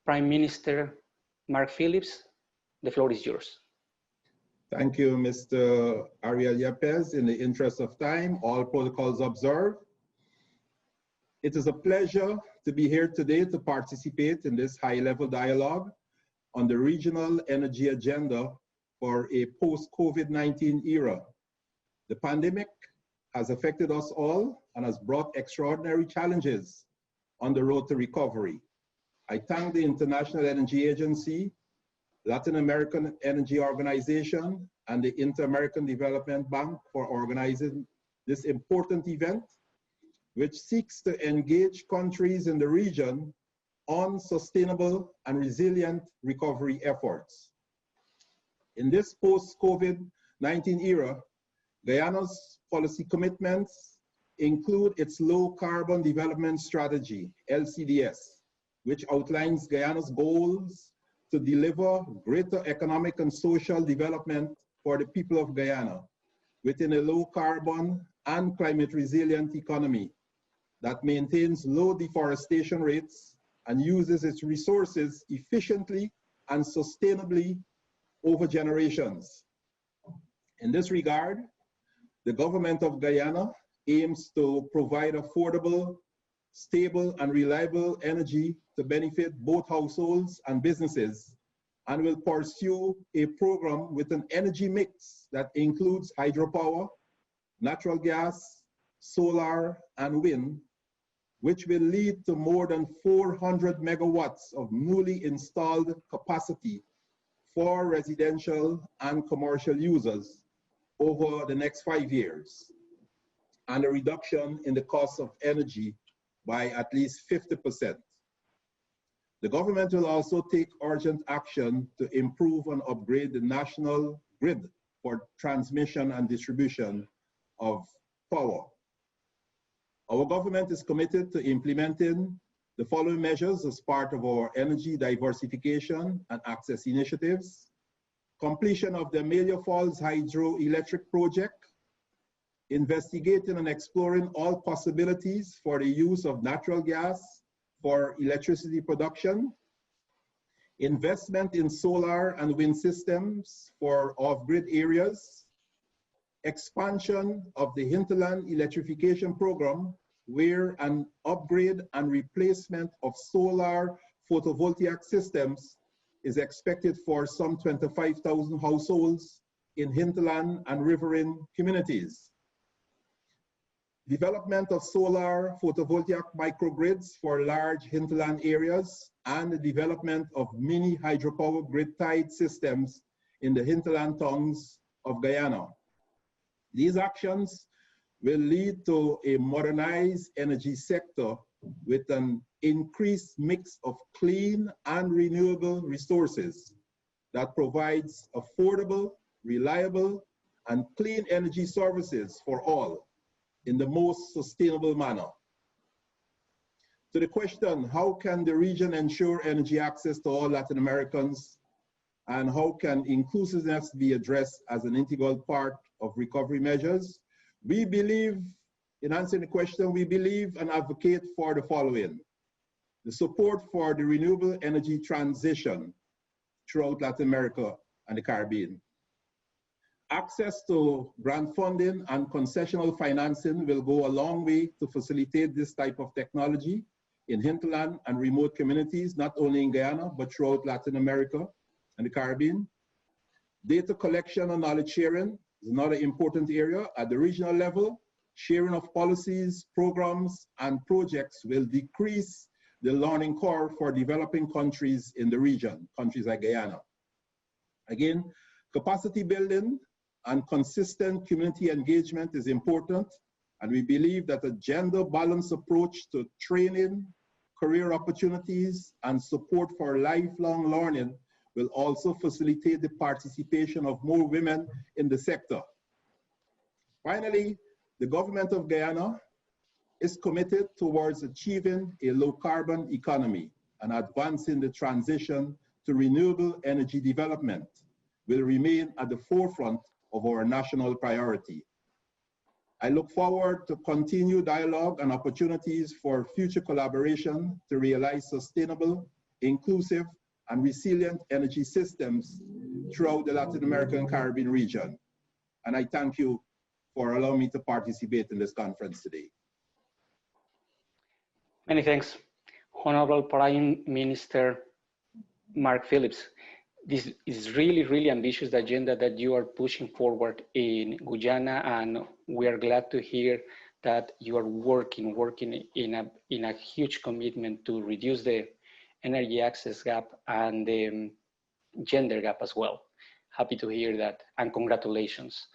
Prime Minister Mark Phillips. The floor is yours. Thank you, Mr. Ariel Yepes. In the interest of time, all protocols observed. It is a pleasure to be here today to participate in this high-level dialogue on the regional energy agenda for a post-COVID-19 era. The pandemic has affected us all and has brought extraordinary challenges on the road to recovery. I thank the International Energy Agency, Latin American Energy Organization, and the Inter-American Development Bank for organizing this important event, which seeks to engage countries in the region on sustainable and resilient recovery efforts. In this post-COVID-19 era, Guyana's policy commitments include its Low Carbon Development Strategy, LCDS, which outlines Guyana's goals to deliver greater economic and social development for the people of Guyana within a low carbon and climate resilient economy that maintains low deforestation rates and uses its resources efficiently and sustainably over generations. In this regard, the government of Guyana aims to provide affordable, stable, and reliable energy to benefit both households and businesses, and will pursue a program with an energy mix that includes hydropower, natural gas, solar, and wind, which will lead to more than 400 megawatts of newly installed capacity for residential and commercial users over the next 5 years, and a reduction in the cost of energy by at least 50%. The government will also take urgent action to improve and upgrade the national grid for transmission and distribution of power. Our government is committed to implementing the following measures as part of our energy diversification and access initiatives: completion of the Amelia Falls hydroelectric project, investigating and exploring all possibilities for the use of natural gas for electricity production, investment in solar and wind systems for off-grid areas, expansion of the hinterland electrification program, where an upgrade and replacement of solar photovoltaic systems is expected for some 25,000 households in hinterland and riverine communities. Development of solar photovoltaic microgrids for large hinterland areas, and the development of mini hydropower grid-tied systems in the hinterland towns of Guyana. These actions will lead to a modernized energy sector with an increased mix of clean and renewable resources that provides affordable, reliable, and clean energy services for all in the most sustainable manner. To the question, how can the region ensure energy access to all Latin Americans, and how can inclusiveness be addressed as an integral part of recovery measures? We believe, in answering the question, we believe and advocate for the following: the support for the renewable energy transition throughout Latin America and the Caribbean. Access to grant funding and concessional financing will go a long way to facilitate this type of technology in hinterland and remote communities, not only in Guyana, but throughout Latin America and the Caribbean. Data collection and knowledge sharing is another important area. At the regional level, sharing of policies, programs, and projects will decrease the learning curve for developing countries in the region, countries like Guyana. Again, capacity building and consistent community engagement is important, and we believe that a gender-balanced approach to training, career opportunities, and support for lifelong learning will also facilitate the participation of more women in the sector. Finally, the government of Guyana is committed towards achieving a low-carbon economy and advancing the transition to renewable energy development will remain at the forefront of our national priority. I look forward to continued dialogue and opportunities for future collaboration to realize sustainable inclusive, and resilient energy systems throughout the Latin American and Caribbean region. And I thank you for allowing me to participate in this conference today. Many thanks, Honorable Prime Minister Mark Phillips. This is really, really ambitious agenda that you are pushing forward in Guyana, and we are glad to hear that you are working in a huge commitment to reduce the energy access gap and the gender gap as well. Happy to hear that, and congratulations.